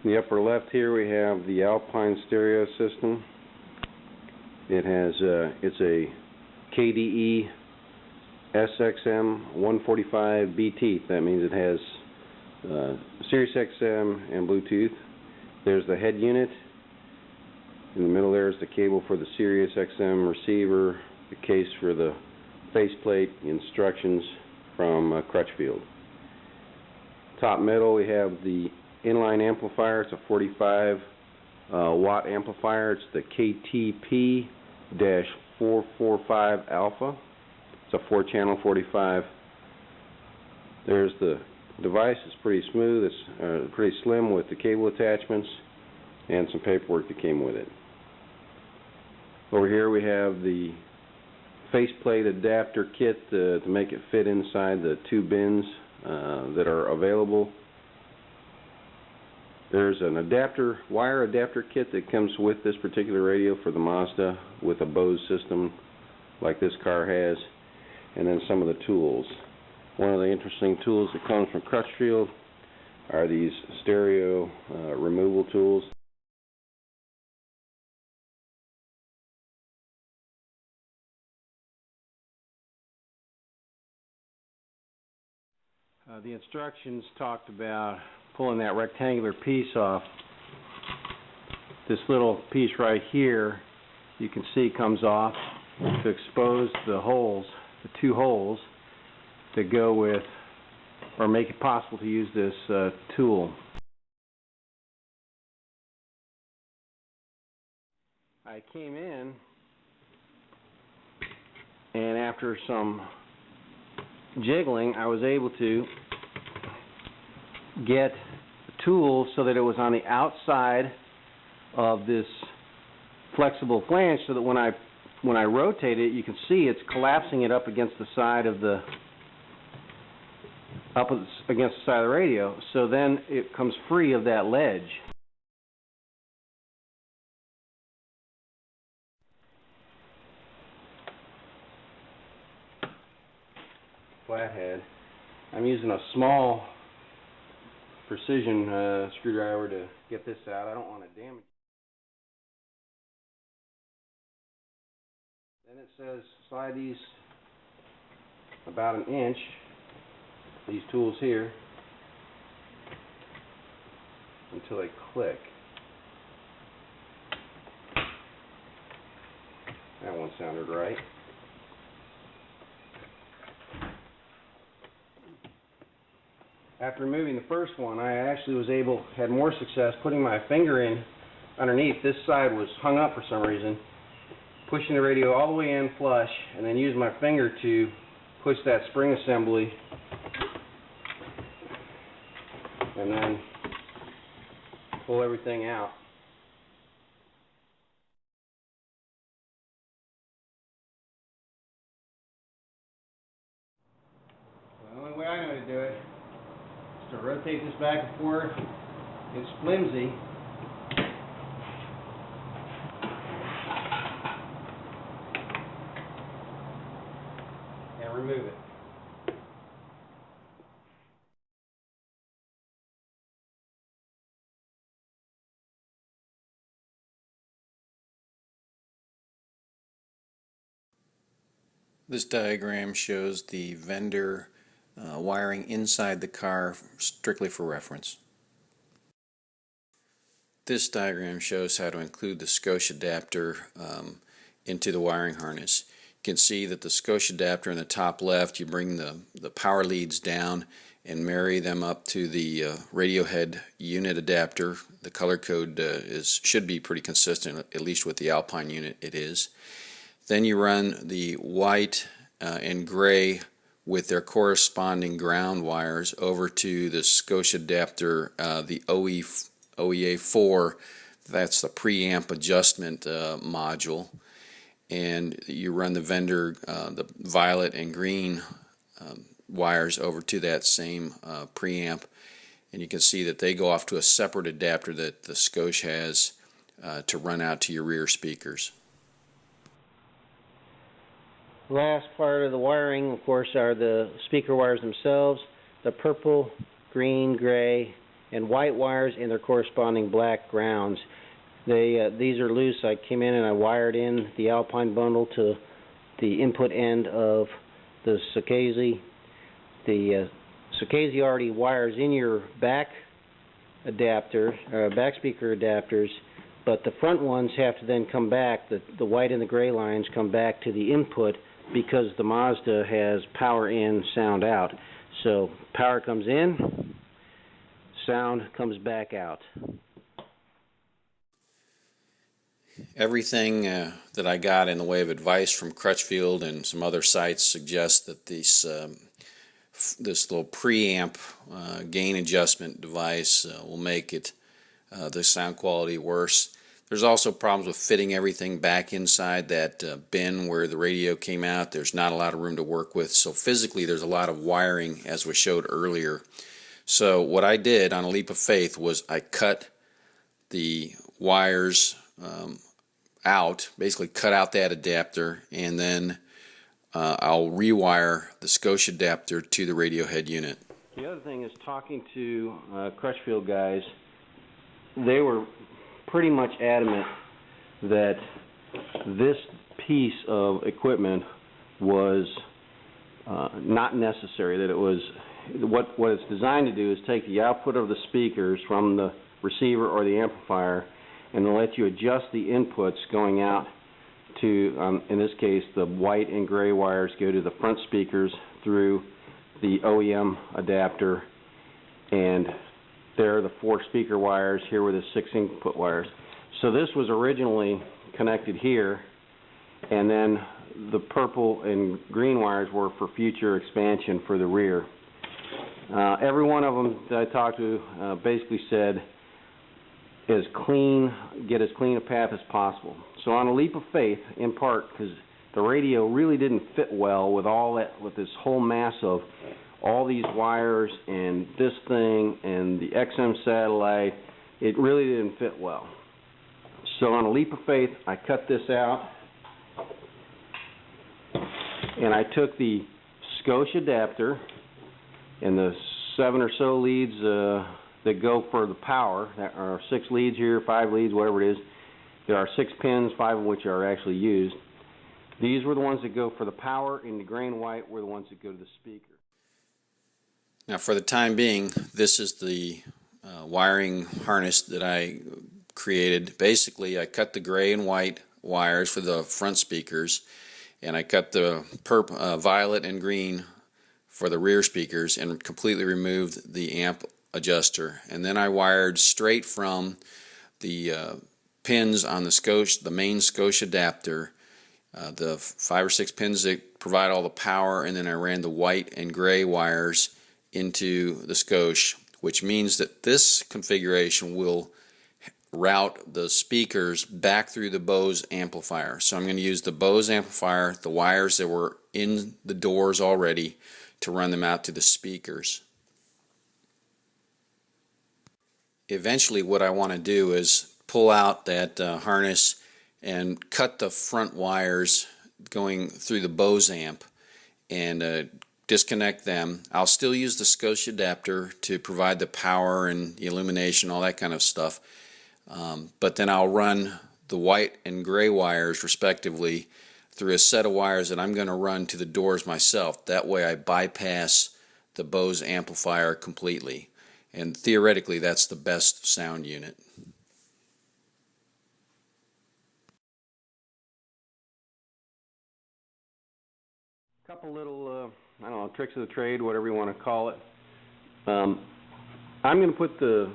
In the upper left here we have the Alpine stereo system. It has it's a CDE-SXM145BT. That means it has Sirius XM and Bluetooth. There's the head unit. In the middle there is the cable for the Sirius XM receiver, the case for the faceplate, instructions from Crutchfield. Top middle we have the inline amplifier. It's a 45 watt amplifier. It's the KTP-445 alpha. It's a 4-channel 45. There's the device. It's pretty smooth. It's pretty slim with the cable attachments and some paperwork that came with it. Over here we have the faceplate adapter kit to make it fit inside the two bins that are available. There's an wire adapter kit that comes with this particular radio for the Mazda with a Bose system like this car has, and then some of the tools. One of the interesting tools that comes from Crutchfield are these stereo removal tools. The instructions talked about pulling that rectangular piece off. This little piece right here, you can see, comes off to expose the holes, the two holes that go with, or make it possible to use this tool. I came in, and after some jiggling, I was able to get the tool so that it was on the outside of this flexible flange, so that when I rotate it, you can see it's collapsing it up against the side of the radio. So then it comes free of that ledge. Flathead. I'm using a small precision screwdriver to get this out. I don't want to damage it. Then it says slide these about an inch, these tools here, until they click. That one sounded right. After removing the first one, I actually had more success putting my finger in underneath. This side was hung up for some reason. Pushing the radio all the way in flush, and then using my finger to push that spring assembly, and then pull everything out. The only way I know to do it is to rotate this back and forth. It's flimsy. And remove it. This diagram shows the vendor wiring inside the car strictly for reference. This diagram shows how to include the Scotch adapter into the wiring harness. You can see that the Scotch adapter in the top left, you bring the power leads down and marry them up to the radio head unit adapter. The color code should be pretty consistent, at least with the Alpine unit it is. Then you run the white and gray with their corresponding ground wires over to the Scotch adapter, the OEA4. That's the preamp adjustment module. And you run the vendor, the violet and green wires over to that same preamp. And you can see that they go off to a separate adapter that the Scotch has to run out to your rear speakers. Last part of the wiring, of course, are the speaker wires themselves, the purple, green, gray, and white wires and their corresponding black grounds. These are loose. I came in and I wired in the Alpine bundle to the input end of the Sakezi. The Sakezi already wires in your back adapter, back speaker adapters, but the front ones have to then come back. The white and the gray lines come back to the input because the Mazda has power in, sound out. So power comes in, sound comes back out. Everything that I got in the way of advice from Crutchfield and some other sites suggests that this little preamp gain adjustment device will make the sound quality worse. There's also problems with fitting everything back inside that bin where the radio came out. There's not a lot of room to work with, so physically there's a lot of wiring, as was showed earlier. So what I did on a leap of faith was I cut the wires out, basically cut out that adapter, and then I'll rewire the Scotia adapter to the radio head unit. The other thing is, talking to Crutchfield guys, they were pretty much adamant that this piece of equipment was not necessary, that it was what it's designed to do is take the output of the speakers from the receiver or the amplifier and then let you adjust the inputs going out to, in this case, the white and gray wires go to the front speakers through the OEM adapter, and there are the 4 speaker wires. Here were the 6 input wires. So this was originally connected here, and then the purple and green wires were for future expansion for the rear. Every one of them that I talked to basically said get as clean a path as possible. So on a leap of faith, in part because the radio really didn't fit well with all that, with this whole mass of all these wires and this thing and the XM satellite, it really didn't fit well. So on a leap of faith, I cut this out and I took the Scotia adapter and the 7 or so leads that go for the power. There are 6 leads here, 5 leads, whatever it is. There are 6 pins, 5 of which are actually used. These were the ones that go for the power, and the gray and white were the ones that go to the speaker. Now, for the time being, this is the wiring harness that I created. Basically, I cut the gray and white wires for the front speakers, and I cut the violet and green for the rear speakers and completely removed the amp adjuster. And then I wired straight from the pins on the main Scotia adapter, the 5 or 6 pins that provide all the power, and then I ran the white and gray wires into the Scotia, which means that this configuration will route the speakers back through the Bose amplifier. So I'm going to use the Bose amplifier, the wires that were in the doors already, to run them out to the speakers. Eventually what I want to do is pull out that harness and cut the front wires going through the Bose amp and disconnect them. I'll still use the Scotia adapter to provide the power and the illumination, all that kind of stuff, but then I'll run the white and gray wires respectively through a set of wires that I'm going to run to the doors myself. That way I bypass the Bose amplifier completely, and theoretically that's the best sound unit. Couple little, I don't know, tricks of the trade, whatever you want to call it. I'm going to put the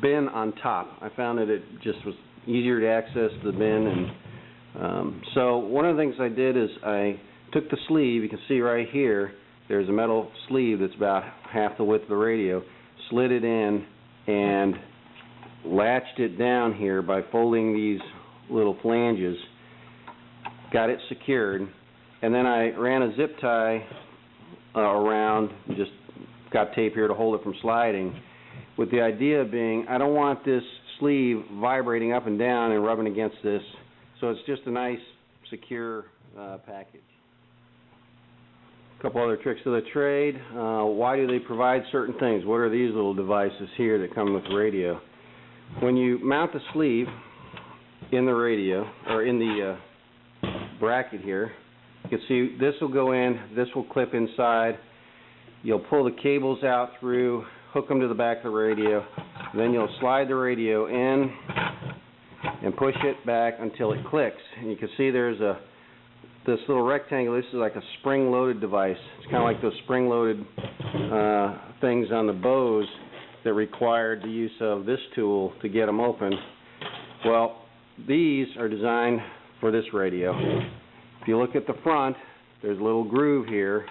bin on top. I found that it just was easier to access the bin, and so one of the things I did is I took the sleeve. You can see right here there's a metal sleeve that's about half the width of the radio, slid it in and latched it down here by folding these little flanges, got it secured, and then I ran a zip tie around, just got tape here to hold it from sliding, with the idea being I don't want this sleeve vibrating up and down and rubbing against this, so it's just a nice secure package. couple other tricks of the trade. Why do they provide certain things? What are these little devices here that come with the radio? When you mount the sleeve in the radio, or in the bracket here, you can see this will go in, this will clip inside. You'll pull the cables out through, hook them to the back of the radio, then you'll slide the radio in and push it back until it clicks. And you can see there's this little rectangle. This is like a spring-loaded device. It's kind of like those spring-loaded things on the Bose that required the use of this tool to get them open. Well, these are designed for this radio. If you look at the front, there's a little groove here.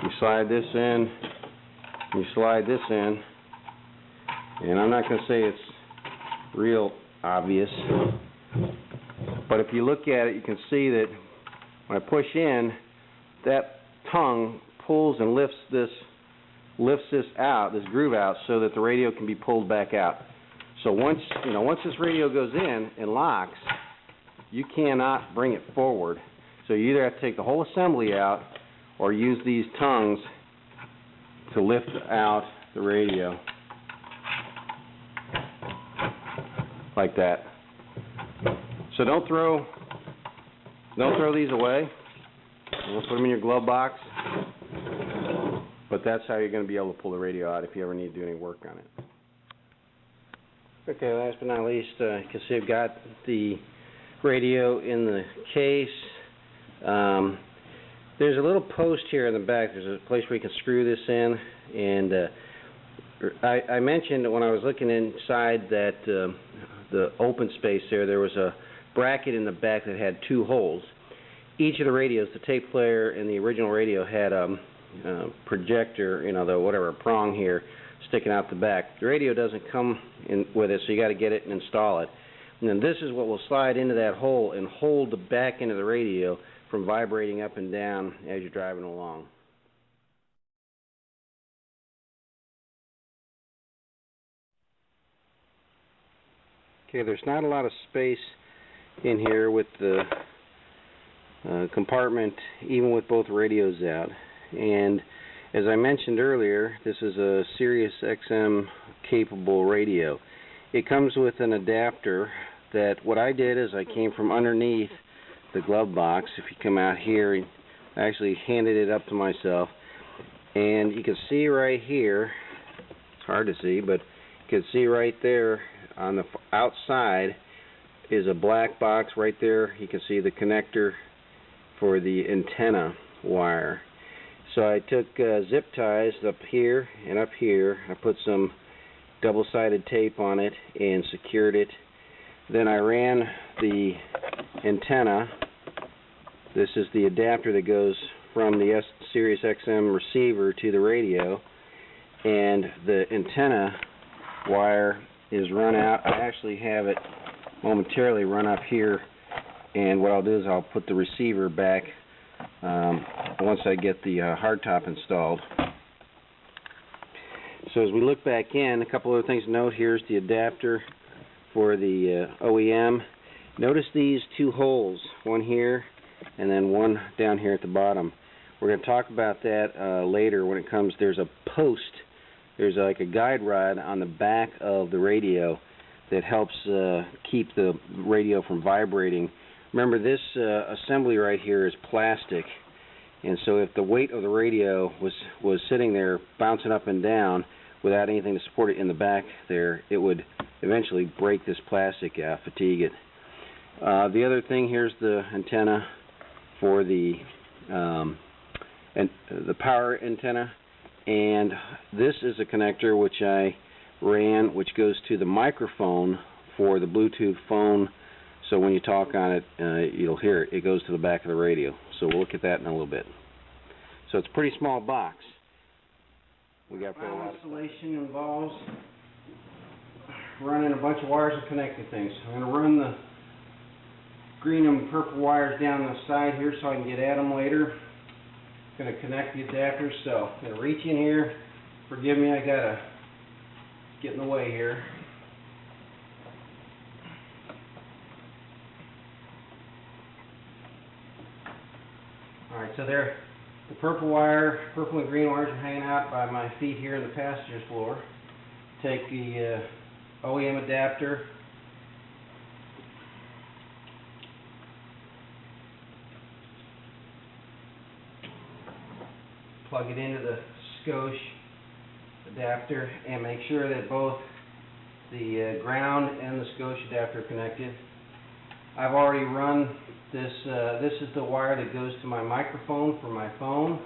You slide this in, you slide this in, and I'm not going to say it's real obvious, but if you look at it, you can see that when I push in, that tongue pulls and lifts this out, this groove out, so that the radio can be pulled back out. So once this radio goes in and locks, you cannot bring it forward. So you either have to take the whole assembly out or use these tongues to lift out the radio. Like that. So don't throw these away. We'll put them in your glove box. But that's how you're going to be able to pull the radio out if you ever need to do any work on it. Okay, last but not least, you can see I've got the radio in the case. There's a little post here in the back. There's a place where you can screw this in, and I mentioned when I was looking inside that the open space there was a bracket in the back that had two holes. Each of the radios, the tape player and the original radio, had a projector, the whatever prong here sticking out the back. The radio doesn't come in with it, so you got to get it and install it. And then this is what will slide into that hole and hold the back end of the radio from vibrating up and down as you're driving along. Okay, there's not a lot of space in here with the compartment, even with both radios out. And as I mentioned earlier, this is a Sirius XM capable radio. It comes with an adapter that what I did is I came from underneath the glove box. If you come out here, I actually handed it up to myself, and you can see right here, it's hard to see, but you can see right there on the outside is a black box right there. You can see the connector for the antenna wire. So I took zip ties up here and up here. I put some double-sided tape on it and secured it. Then I ran the antenna. This is the adapter that goes from the Sirius XM receiver to the radio, and the antenna wire is run out. I actually have it momentarily run up here, and what I'll do is I'll put the receiver back once I get the hardtop installed. So as we look back in, a couple other things to note. Here's the adapter for the OEM. Notice these two holes, one here and then one down here at the bottom. We're going to talk about that later when it comes. There's a post, there's like a guide rod on the back of the radio that helps keep the radio from vibrating. Remember, this assembly right here is plastic, and so if the weight of the radio was sitting there bouncing up and down without anything to support it in the back there, it would eventually break this plastic, fatigue it. The other thing, here's the antenna for the power antenna, and this is a connector which I ran, which goes to the microphone for the Bluetooth phone. So when you talk on it, you'll hear it. It goes to the back of the radio. So we'll look at that in a little bit. So it's a pretty small box. We got our installation involves running a bunch of wires and connecting things. I'm going to run the green and purple wires down the side here so I can get at them later. I'm going to connect the adapters. So I'm going to reach in here. Forgive me, I got to get in the way here. so there, the purple and green wires are hanging out by my feet here in the passenger floor. Take the OEM adapter, plug it into the skosh adapter, and make sure that both the ground and the skosh adapter are connected. I've already run this. This is the wire that goes to my microphone for my phone.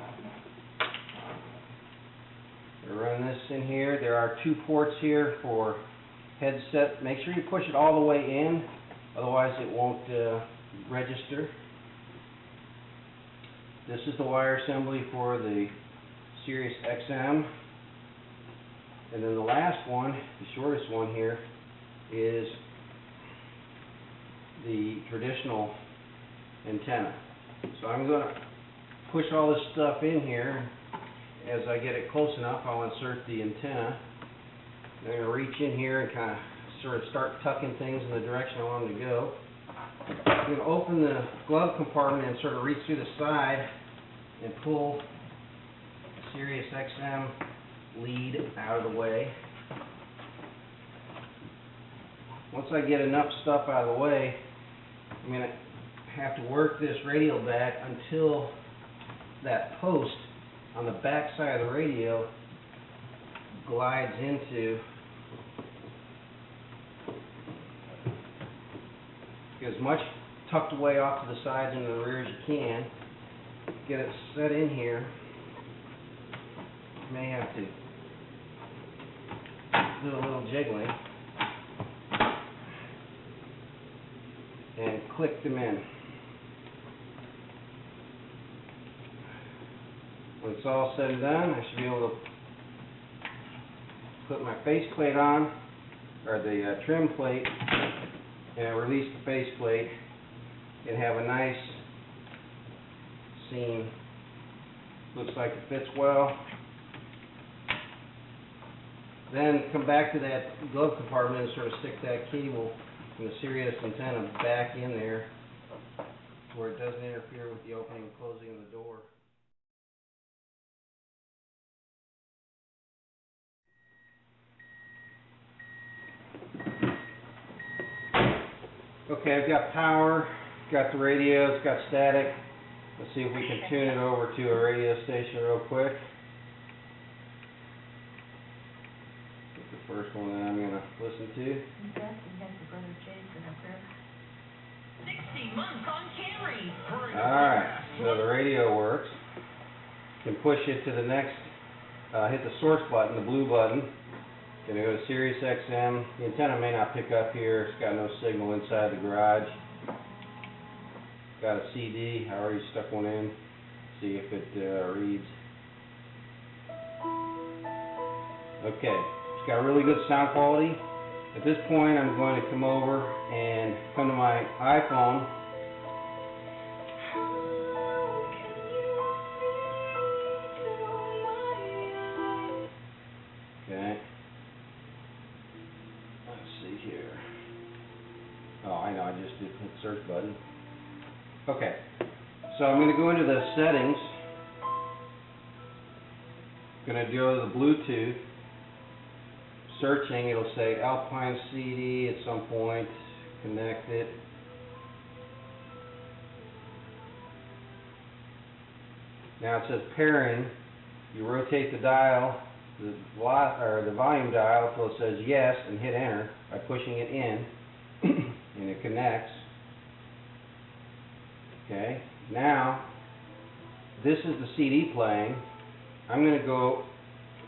I run this in here. There are 2 ports here for headset. Make sure you push it all the way in, otherwise it won't register. This is the wire assembly for the Sirius XM. And then the last one, the shortest one here, is the traditional antenna. So I'm going to push all this stuff in here. As I get it close enough, I'll insert the antenna. I'm going to reach in here and kind of sort of start tucking things in the direction I want them to go. I'm going to open the glove compartment and sort of reach through the side and pull the Sirius XM lead out of the way. Once I get enough stuff out of the way, I'm going to have to work this radio back until that post on the back side of the radio glides into, get as much tucked away off to the sides and the rear as you can. Get it set in here. You may have to do a little jiggling and click them in. When it's all said and done, I should be able to put my faceplate on, or the trim plate, and release the faceplate and have a nice seam. Looks like it fits well. Then come back to that glove compartment and sort of stick that cable from the Sirius antenna back in there where it doesn't interfere with the opening and closing of the door. Okay, I've got power, got the radio, it's got static. Let's see if we can tune it over to a radio station real quick. Get the first one that I'm going to listen to. 60 months on Camry. Alright, so the radio works. You can push it to the next, hit the source button, the blue button. Going to go to Sirius XM. The antenna may not pick up here. It's got no signal inside the garage. Got a CD. I already stuck one in. See if it reads. Okay. It's got really good sound quality. At this point, I'm going to come over and come to my iPhone. Okay. Let's see here. Oh, I know, I just did hit the search button. Okay, so I'm going to go into the settings. Going to go to the Bluetooth. Searching, it'll say Alpine CDE at some point. Connect it. Now it says pairing. You rotate the dial, the volume dial, until it says yes, and hit enter by pushing it in, and it connects. Okay, now this is the CD playing. I'm going to go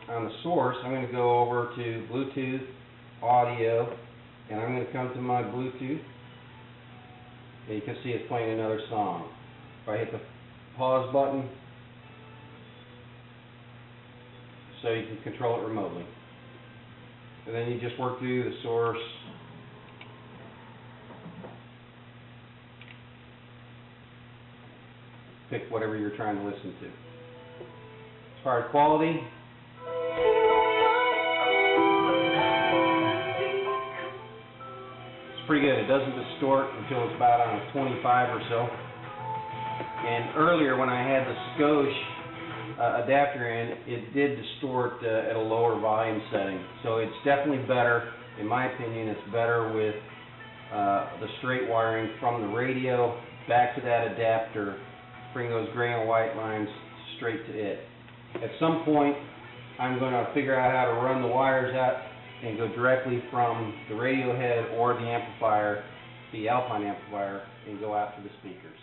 on the source. I'm going to go over to Bluetooth, audio, and I'm going to come to my Bluetooth, and you can see it's playing another song. If I hit the pause button, so you can control it remotely. And then you just work through the source. Pick whatever you're trying to listen to. As far as quality, it's pretty good. It doesn't distort until it's about on a 25 or so. And earlier when I had the Scosh adapter in, it did distort at a lower volume setting. So it's definitely better, in my opinion, it's better with the straight wiring from the radio back to that adapter, bring those gray and white lines straight to it. At some point, I'm going to figure out how to run the wires out and go directly from the radio head or the amplifier, the Alpine amplifier, and go out to the speakers.